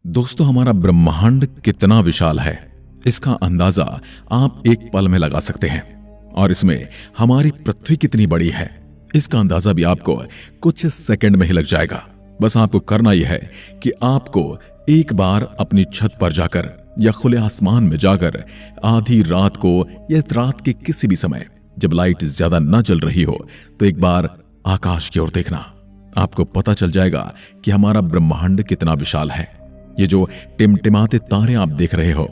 दोस्तों, हमारा ब्रह्मांड कितना विशाल है इसका अंदाजा आप एक पल में लगा सकते हैं। और इसमें हमारी पृथ्वी कितनी बड़ी है इसका अंदाजा भी आपको कुछ सेकंड में ही लग जाएगा। बस आपको करना यह है कि आपको एक बार अपनी छत पर जाकर या खुले आसमान में जाकर आधी रात को या रात के किसी भी समय जब लाइट ज्यादा न जल रही हो तो एक बार आकाश की ओर देखना। आपको पता चल जाएगा कि हमारा ब्रह्मांड कितना विशाल है। ये जो टिमटिमाते तारे आप देख रहे हो,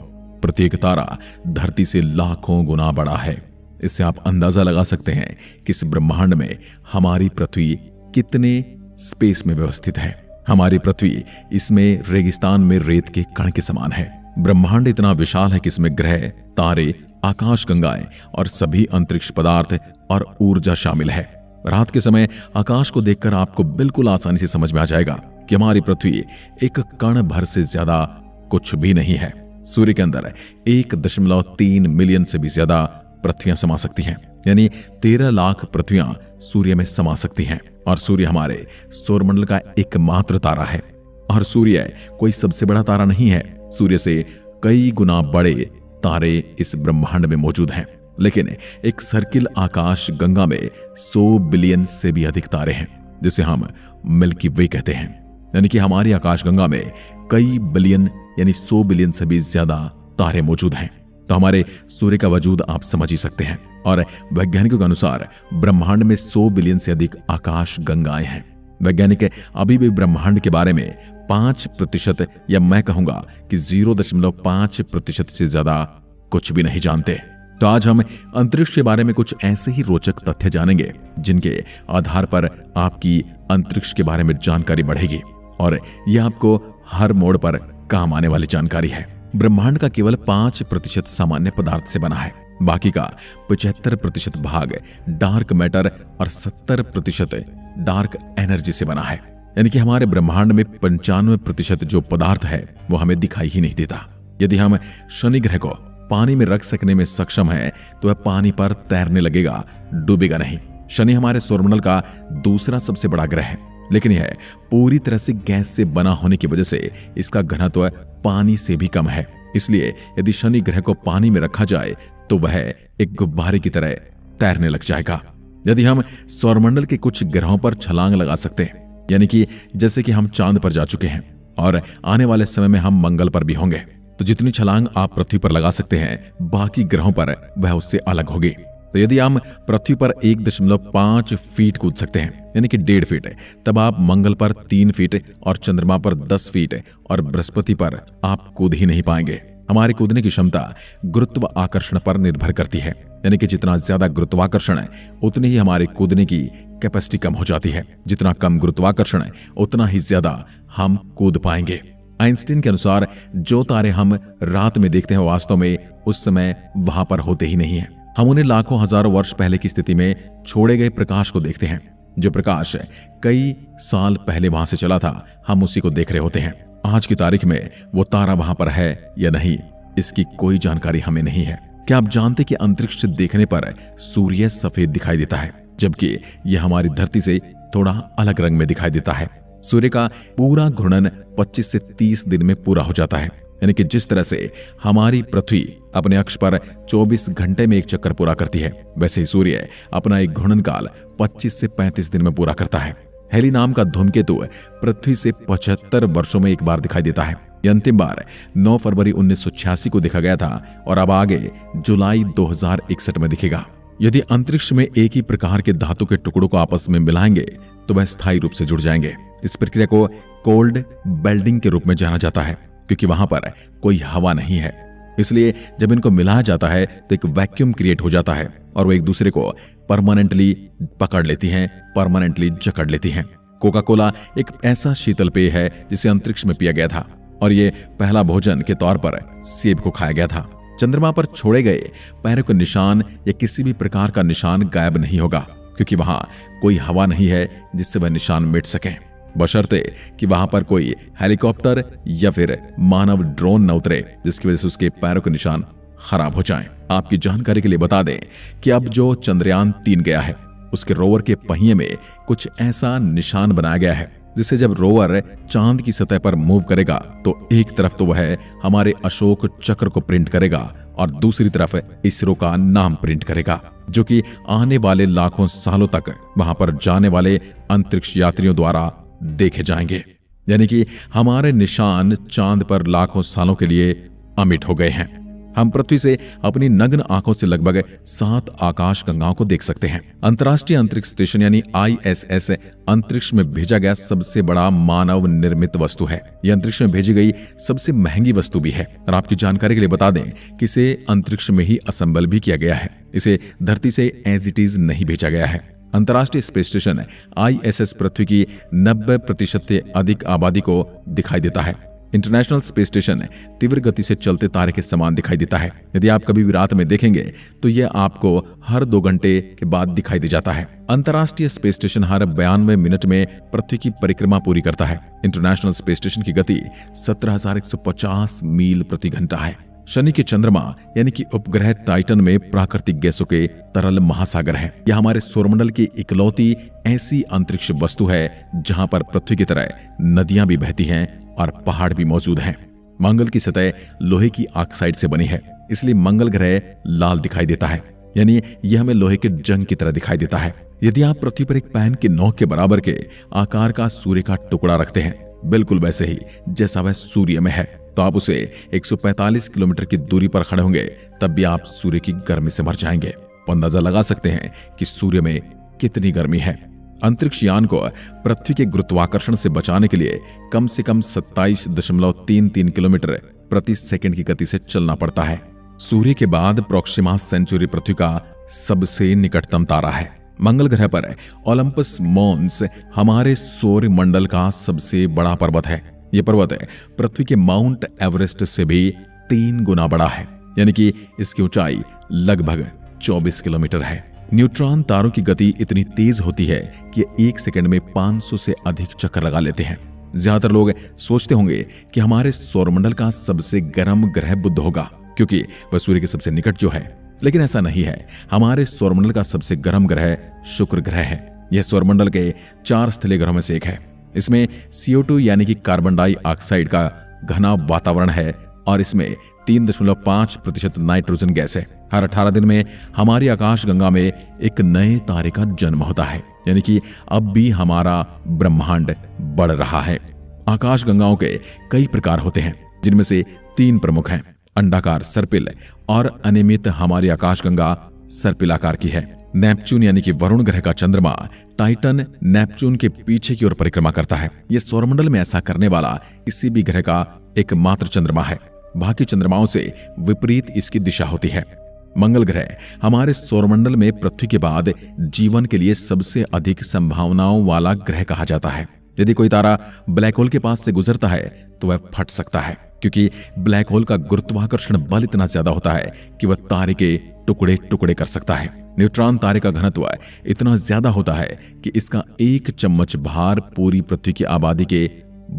प्रत्येक तारा धरती से लाखों गुना बड़ा है। इससे आप अंदाजा लगा सकते हैं कि इस ब्रह्मांड में हमारी पृथ्वी कितने स्पेस में व्यवस्थित है। हमारी पृथ्वी इसमें रेगिस्तान में रेत के कण के समान है। ब्रह्मांड इतना विशाल है कि इसमें ग्रह, तारे, आकाशगंगाएं और सभी अंतरिक्ष पदार्थ और ऊर्जा शामिल है। रात के समय आकाश को देखकर आपको बिल्कुल आसानी से समझ में आ जाएगा कि हमारी पृथ्वी एक कण भर से ज्यादा कुछ भी नहीं है। सूर्य के अंदर 1.3 मिलियन से भी ज्यादा पृथ्वियां समा सकती हैं, यानी 13 लाख पृथ्वियां सूर्य में समा सकती हैं। और सूर्य हमारे सौरमंडल का एकमात्र तारा है। और सूर्य कोई सबसे बड़ा तारा नहीं है। सूर्य से कई गुना बड़े तारे इस ब्रह्मांड में मौजूद हैं। लेकिन एक सर्किल आकाश गंगा में 100 बिलियन से भी अधिक तारे हैं, जिसे हम मिल्की वे कहते हैं। यानी कि हमारी आकाशगंगा में कई बिलियन यानी 100 बिलियन से भी ज्यादा तारे मौजूद हैं। तो हमारे सूर्य का वजूद आप समझ ही सकते हैं। और वैज्ञानिकों के अनुसार ब्रह्मांड में 100 बिलियन से अधिक आकाश गंगाएं हैं। वैज्ञानिक अभी भी ब्रह्मांड के बारे में 5% या मैं कहूंगा कि 0.5% से ज्यादा कुछ भी नहीं जानते। तो आज हम अंतरिक्ष के बारे में कुछ ऐसे ही रोचक तथ्य जानेंगे जिनके आधार पर आपकी अंतरिक्ष के बारे में जानकारी बढ़ेगी। और यह आपको हर मोड़ पर काम आने वाली जानकारी है। ब्रह्मांड का केवल 5% सामान्य पदार्थ से बना है। बाकी का 75% भाग डार्क मैटर और 70% डार्क एनर्जी से बना है। यानी कि हमारे ब्रह्मांड में 95% जो पदार्थ है वो हमें दिखाई ही नहीं देता। यदि हम शनि ग्रह को पानी में रख सकने में सक्षम है तो वह पानी पर तैरने लगेगा, डूबेगा नहीं। शनि हमारे सौरमंडल का दूसरा सबसे बड़ा ग्रह है, लेकिन यह पूरी तरह से गैस से बना होने की वजह से इसका घनत्व पानी से भी कम है। इसलिए यदि शनि ग्रह को पानी में रखा जाए तो वह एक गुब्बारे की तरह तैरने लग जाएगा। यदि हम सौरमंडल के कुछ ग्रहों पर छलांग लगा सकते हैं, यानी कि जैसे कि हम चांद पर जा चुके हैं और आने वाले समय में हम मंगल पर भी होंगे, तो जितनी छलांग आप पृथ्वी पर लगा सकते हैं बाकी ग्रहों पर वह उससे अलग होगी। तो यदि हम पृथ्वी पर 1.5 फीट कूद सकते हैं, यानी कि 1.5 फीट, तब आप मंगल पर 3 फीट और चंद्रमा पर 10 फीट और बृहस्पति पर आप कूद ही नहीं पाएंगे। हमारे कूदने की क्षमता गुरुत्व आकर्षण पर निर्भर करती है। यानी कि जितना ज्यादा गुरुत्वाकर्षण है उतनी ही हमारे कूदने की कैपेसिटी कम हो जाती है। जितना कम गुरुत्वाकर्षण है उतना ही ज्यादा हम कूद पाएंगे। आइंस्टीन के अनुसार जो तारे हम रात में देखते हैं वास्तव में उस समय वहां पर होते ही नहीं है। हम उन्हें लाखों हजारों वर्ष पहले की स्थिति में छोड़े गए प्रकाश को देखते हैं। जो प्रकाश कई साल पहले वहां से चला था, हम उसी को देख रहे होते हैं। आज की तारीख में वो तारा वहां पर है या नहीं, इसकी कोई जानकारी हमें नहीं है। क्या आप जानते कि अंतरिक्ष से देखने पर सूर्य सफेद दिखाई देता है, जबकि यह हमारी धरती से थोड़ा अलग रंग में दिखाई देता है। सूर्य का पूरा घूर्णन 25 से 30 दिन में पूरा हो जाता है। यानी कि जिस तरह से हमारी पृथ्वी अपने अक्ष पर 24 घंटे में एक चक्कर पूरा करती है, वैसे ही सूर्य अपना एक घूर्णन काल 25 से 35 दिन में पूरा करता है। हेली नाम का धूमकेतु पृथ्वी से 75 वर्षों में एक बार दिखाई देता है। यह अंतिम बार 9 फरवरी 1986 को देखा गया था और अब आगे जुलाई 2061 में दिखेगा। यदि अंतरिक्ष में एक ही प्रकार के धातु के टुकड़ों को आपस में मिलाएंगे तो वह स्थायी रूप से जुड़ जाएंगे। इस प्रक्रिया को कोल्ड बेल्डिंग के रूप में जाना जाता है, क्योंकि वहां पर कोई हवा नहीं है। इसलिए जब इनको मिलाया जाता है तो एक वैक्यूम क्रिएट हो जाता है और वो एक दूसरे को परमानेंटली पकड़ लेती हैं, परमानेंटली जकड़ लेती हैं। कोका कोला एक ऐसा शीतल पेय है जिसे अंतरिक्ष में पिया गया था और ये पहला भोजन के तौर पर सेब को खाया गया था। चंद्रमा पर छोड़े गए पैरों के निशान या किसी भी प्रकार का निशान गायब नहीं होगा, क्योंकि वहां कोई हवा नहीं है जिससे वह निशान मिट सके, बशर्ते कि वहां पर कोई हेलीकॉप्टर या फिर मानव ड्रोन न उतरे जिसकी वजह से उसके पैरों के निशान खराब हो जाएं। आपकी जानकारी के लिए बता दें कि अब जो चंद्रयान 3 गया है उसके रोवर के पहिए में कुछ ऐसा निशान बनाया गया है जिससे जब रोवर चांद की सतह पर मूव करेगा तो एक तरफ तो वह हमारे अशोक चक्र को प्रिंट करेगा और दूसरी तरफ इसरो का नाम प्रिंट करेगा, जो कि आने वाले लाखों सालों तक वहां पर जाने वाले अंतरिक्ष यात्रियों द्वारा देखे जाएंगे। यानी कि हमारे निशान चांद पर लाखों सालों के लिए अमिट हो गए हैं। हम पृथ्वी से अपनी नग्न आंखों से लगभग 7 आकाश गंगाओं को देख सकते हैं। अंतर्राष्ट्रीय अंतरिक्ष स्टेशन यानी ISS अंतरिक्ष में भेजा गया सबसे बड़ा मानव निर्मित वस्तु है। यह अंतरिक्ष में भेजी गई सबसे महंगी वस्तु भी है। और आपकी जानकारी के लिए बता दें कि इसे अंतरिक्ष में ही असेंबल भी किया गया है। इसे धरती से एज इट इज नहीं भेजा गया है। अंतर्राष्ट्रीय स्पेस स्टेशन ISS पृथ्वी की 90% से अधिक आबादी को दिखाई देता है। इंटरनेशनल स्पेस स्टेशन तीव्र गति से चलते तारे के समान दिखाई देता है। यदि आप कभी भी रात में देखेंगे तो यह आपको हर 2 घंटे के बाद दिखाई दे जाता है। अंतर्राष्ट्रीय स्पेस स्टेशन हर 92 मिनट में पृथ्वी की परिक्रमा पूरी करता है। इंटरनेशनल स्पेस स्टेशन की गति 17,150 मील प्रति घंटा है। शनि के चंद्रमा यानी कि उपग्रह टाइटन में प्राकृतिक गैसों के तरल महासागर है। यह हमारे सौरमंडल की इकलौती ऐसी अंतरिक्ष वस्तु है जहां पर पृथ्वी की तरह नदियां भी बहती हैं और पहाड़ भी मौजूद हैं। मंगल की सतह लोहे की ऑक्साइड से बनी है, इसलिए मंगल ग्रह लाल दिखाई देता है। यानी यह हमें लोहे के जंग की तरह दिखाई देता है। यदि आप पृथ्वी पर एक पैन की नोक के बराबर के आकार का सूर्य का टुकड़ा रखते हैं, बिल्कुल वैसे ही जैसा वह सूर्य में है, तो आप उसे 145 किलोमीटर की दूरी पर खड़े होंगे तब भी आप सूर्य की गर्मी से मर जाएंगे। तो अंदाजा लगा सकते हैं कि सूर्य में कितनी गर्मी है। अंतरिक्ष यान को पृथ्वी के गुरुत्वाकर्षण से बचाने के लिए कम से कम 27.33 किलोमीटर प्रति सेकंड की गति से चलना पड़ता है। सूर्य के बाद प्रोक्सिमा सेंचुरी पृथ्वी का सबसे निकटतम तारा है। मंगल ग्रह पर ओलंपस मॉन्स हमारे सौर मंडल का सबसे बड़ा पर्वत है। यह पर्वत पृथ्वी के माउंट एवरेस्ट से भी 3 गुना बड़ा है, यानी कि इसकी ऊंचाई लगभग 24 किलोमीटर है। न्यूट्रॉन तारों की गति इतनी तेज होती है कि 1 सेकंड में 500 से अधिक चक्कर लगा लेते हैं। ज्यादातर लोग सोचते होंगे कि हमारे सौरमंडल का सबसे गर्म ग्रह बुध होगा, क्योंकि वह सूर्य के सबसे निकट जो है, लेकिन ऐसा नहीं है। हमारे सौरमंडल का सबसे गर्म ग्रह शुक्र ग्रह है। यह सौरमंडल के 4 स्थलीय ग्रहों में से एक है। इसमें CO2 यानी कि कार्बन डाइऑक्साइड का घना वातावरण है और इसमें 3.5% नाइट्रोजन गैस है। हर 18 दिन में हमारी आकाशगंगा में एक नए तारे का जन्म होता है, यानी कि अब भी हमारा ब्रह्मांड बढ़ रहा है। आकाशगंगाओं के कई प्रकार होते हैं, जिनमें से 3 प्रमुख हैं। अंडाकार सर्पिल और अनियमित हमारी आकाशगंगा सर्पिल आकार की है। नेपच्यून यानी कि वरुण ग्रह का चंद्रमा टाइटन नेपच्यून के पीछे की ओर परिक्रमा करता है। यह सौरमंडल में ऐसा करने वाला किसी भी ग्रह का एकमात्र चंद्रमा है। बाकी चंद्रमाओं से विपरीत इसकी दिशा होती है। मंगल ग्रह हमारे सौरमंडल में पृथ्वी के बाद जीवन के लिए सबसे अधिक संभावनाओं वाला ग्रह कहा जाता है। यदि कोई तारा ब्लैक होल के पास से गुजरता है तो वह फट सकता है, क्योंकि ब्लैक होल का गुरुत्वाकर्षण बल इतना ज्यादा होता है कि वह तारे के टुकड़े टुकड़े कर सकता है। न्यूट्रॉन तारे का घनत्व इतना ज्यादा होता है कि इसका 1 चम्मच भार पूरी पृथ्वी की आबादी के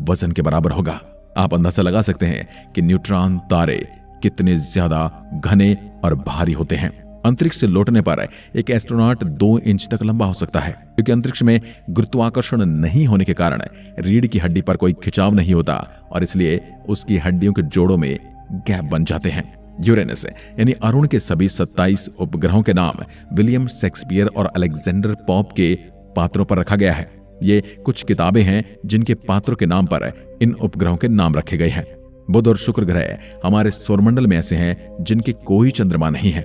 वजन के बराबर होगा। आप अंदाजा लगा सकते हैं कि न्यूट्रॉन तारे कितने ज्यादा घने और भारी होते हैं। अंतरिक्ष से लौटने पर एक एस्ट्रोनॉट 2 इंच तक लंबा हो सकता है, क्योंकि अंतरिक्ष में गुरुत्वाकर्षण नहीं होने के कारण रीढ़ की हड्डी पर कोई खिंचाव नहीं होता और इसलिए उसकी हड्डियों के जोड़ों में गैप बन जाते हैं। यूरेनस यानी अरुण के सभी 27 उपग्रहों के नाम विलियम शेक्सपियर और अलेक्जेंडर पॉप के पात्रों पर रखा गया है। ये कुछ किताबें हैं जिनके पात्रों के नाम पर इन उपग्रहों के नाम रखे गए हैं। बुध और शुक्र ग्रह हमारे सौरमंडल में ऐसे हैं जिनके कोई चंद्रमा नहीं है।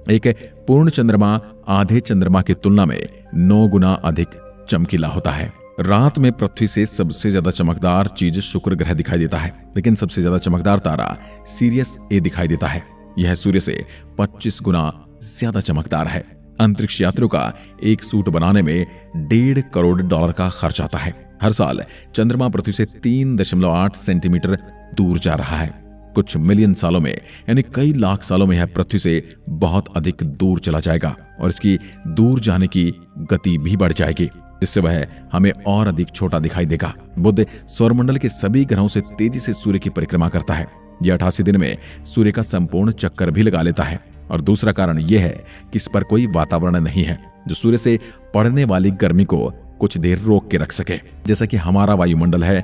एक पूर्ण चंद्रमा आधे चंद्रमा की तुलना में 9 गुना अधिक चमकीला होता है। रात में पृथ्वी से सबसे ज्यादा चमकदार चीज शुक्र ग्रह दिखाई देता है, लेकिन सबसे ज्यादा चमकदार तारा सीरियस ए दिखाई देता है। यह सूर्य से 25 गुना ज्यादा चमकदार है। अंतरिक्ष यात्रियों का एक सूट बनाने में $1.5 करोड़ का खर्च आता है। हर साल चंद्रमा पृथ्वी से 3.8 सेंटीमीटर दूर जा रहा है। कुछ मिलियन सालों में यानी कई लाख सालों में यह पृथ्वी से बहुत अधिक दूर चला जाएगा और इसकी दूर जाने की गति भी बढ़ जाएगी, जिससे वह हमें और अधिक छोटा दिखाई देगा। बुध सौरमंडल के सभी ग्रहों से तेजी से सूर्य की परिक्रमा करता है। यह 88 दिन में सूर्य का संपूर्ण चक्कर भी लगा लेता है। और दूसरा कारण यह है कि इस पर कोई वातावरण नहीं है जो सूर्य से पड़ने वाली गर्मी को कुछ देर रोक के रख सके। जैसा कि हमारा वायुमंडल है,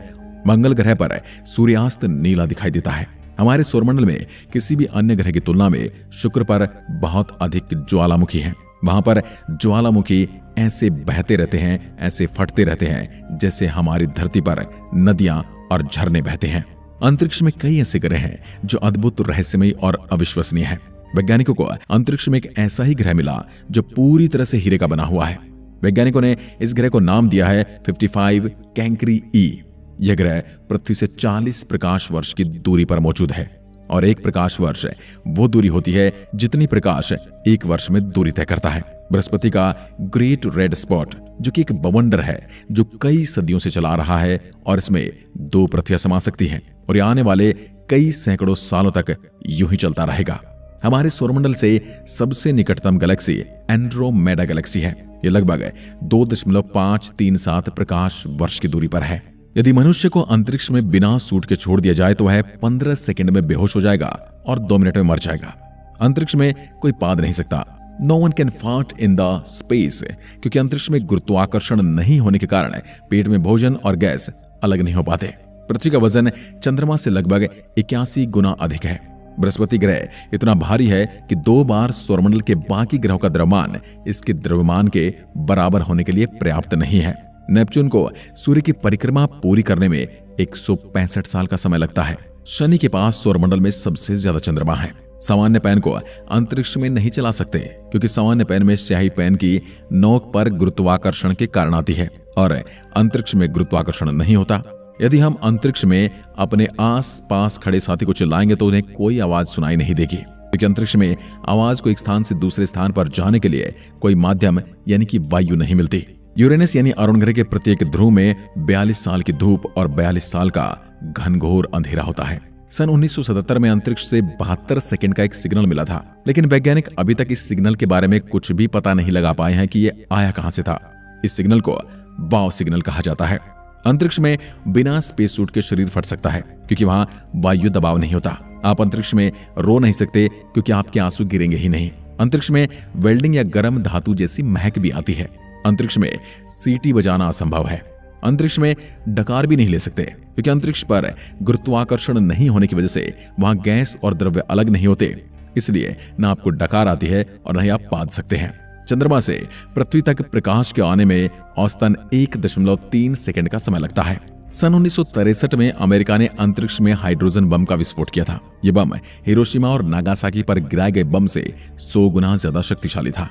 मंगल ग्रह पर सूर्यास्त नीला दिखाई देता है। हमारे सौरमंडल में किसी भी अन्य ग्रह की तुलना में शुक्र पर बहुत अधिक ज्वालामुखी हैं। वहां पर ज्वालामुखी ऐसे बहते रहते हैं, ऐसे फटते रहते हैं जैसे हमारी धरती पर नदियां और झरने बहते हैं। अंतरिक्ष में कई ऐसे ग्रह हैं जो अद्भुत, रहस्यमयी और अविश्वसनीय है। वैज्ञानिकों को अंतरिक्ष में एक ऐसा ही ग्रह मिला जो पूरी तरह से हीरे का बना हुआ है। वैज्ञानिकों ने इस ग्रह को नाम दिया है 55 कैंकरी ई। यह ग्रह पृथ्वी से 40 प्रकाश वर्ष की दूरी पर मौजूद है और एक प्रकाश वर्ष वो दूरी होती है जितनी प्रकाश एक वर्ष में दूरी तय करता है। बृहस्पति का ग्रेट रेड स्पॉट, जो कि एक बवंडर है जो कई सदियों से चला रहा है और इसमें 2 पृथ्वियां समा सकती हैं और ये आने वाले कई सैकड़ों सालों तक यूं ही चलता रहेगा। हमारे सौरमंडल से सबसे निकटतम गैलेक्सी एंड्रोमेडा गैलेक्सी है। ये लगभग 2.537 प्रकाश वर्ष की दूरी पर है। यदि मनुष्य को अंतरिक्ष में बिना सूट के छोड़ दिया जाए तो वह 15 सेकंड में बेहोश हो जाएगा और 2 मिनट में मर जाएगा। अंतरिक्ष में कोई पाद नहीं सकता। No one can fart in the space, क्योंकि अंतरिक्ष में गुरुत्वाकर्षण नहीं होने के कारण पेट में भोजन और गैस अलग नहीं हो पाते। पृथ्वी का वजन चंद्रमा से लगभग 81 गुना अधिक है। बृहस्पति ग्रह इतना भारी है कि 2 बार सौरमंडल के बाकी ग्रहों का द्रव्यमान इसके द्रव्यमान के बराबर होने के लिए पर्याप्त नहीं है। नेपच्यून को सूर्य की परिक्रमा पूरी करने में 165 साल का समय लगता है। शनि के पास सौरमंडल में सबसे ज्यादा चंद्रमा है। सामान्य पेन को अंतरिक्ष में नहीं चला सकते क्योंकि सामान्य पेन में स्याही पेन की नोक पर गुरुत्वाकर्षण के कारण आती है और अंतरिक्ष में गुरुत्वाकर्षण नहीं होता। यदि हम अंतरिक्ष में अपने आस पास खड़े साथी को चिल्लाएंगे तो उन्हें कोई आवाज सुनाई नहीं देगी, क्योंकि अंतरिक्ष में आवाज को एक स्थान से दूसरे स्थान पर जाने के लिए कोई माध्यम यानी कि वायु नहीं मिलती। यूरेनस यानी अरुण ग्रह के प्रत्येक ध्रुव में 42 साल की धूप और 42 साल का घनघोर अंधेरा होता है। सन 1977 में अंतरिक्ष से 72 सेकंड का एक सिग्नल मिला था, लेकिन वैज्ञानिक अभी तक इस सिग्नल के बारे में कुछ भी पता नहीं लगा पाए हैं कि ये आया कहां से था। इस सिग्नल को वाव सिग्नल कहा जाता है। अंतरिक्ष में बिना स्पेस सूट के शरीर फट सकता है क्योंकि वहां वायु दबाव नहीं होता। आप अंतरिक्ष में रो नहीं सकते क्योंकि आपके आंसू गिरेंगे ही नहीं। अंतरिक्ष में वेल्डिंग या गर्म धातु जैसी महक भी आती है। अंतरिक्ष में सीटी बजाना असंभव है। अंतरिक्ष में डकार भी नहीं ले सकते क्योंकि अंतरिक्ष पर गुरुत्वाकर्षण नहीं होने की वजह से वहां गैस और द्रव्य अलग नहीं होते, इसलिए न आपको डकार आती है और न ही आप पाद सकते हैं। चंद्रमा से पृथ्वी तक प्रकाश के आने में औसतन 1.3 सेकंड का समय लगता है। सन 1963 में अमेरिका ने अंतरिक्ष में हाइड्रोजन बम का विस्फोट किया था। यह बम हिरोशिमा और नागासाकी पर गिराए गए बम से 100 गुना ज्यादा शक्तिशाली था।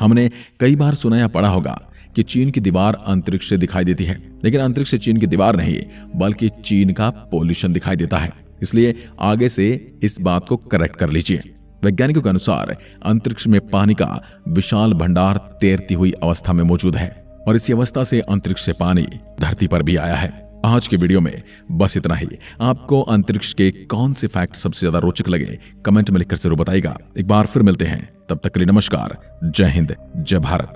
हमने कई बार सुना या पढ़ा होगा कि चीन की दीवार अंतरिक्ष से दिखाई देती है, लेकिन अंतरिक्ष से चीन की दीवार नहीं बल्कि चीन का पोल्यूशन दिखाई देता है। इसलिए आगे से इस बात को करेक्ट कर लीजिए। वैज्ञानिकों के अनुसार अंतरिक्ष में पानी का विशाल भंडार तैरती हुई अवस्था में मौजूद है और इसी अवस्था से अंतरिक्ष से पानी धरती पर भी आया है। आज के वीडियो में बस इतना ही। आपको अंतरिक्ष के कौन से फैक्ट सबसे ज्यादा रोचक लगे कमेंट में लिखकर जरूर बताइएगा। एक बार फिर मिलते हैं, तब तक के लिए नमस्कार, जय हिंद, जय भारत।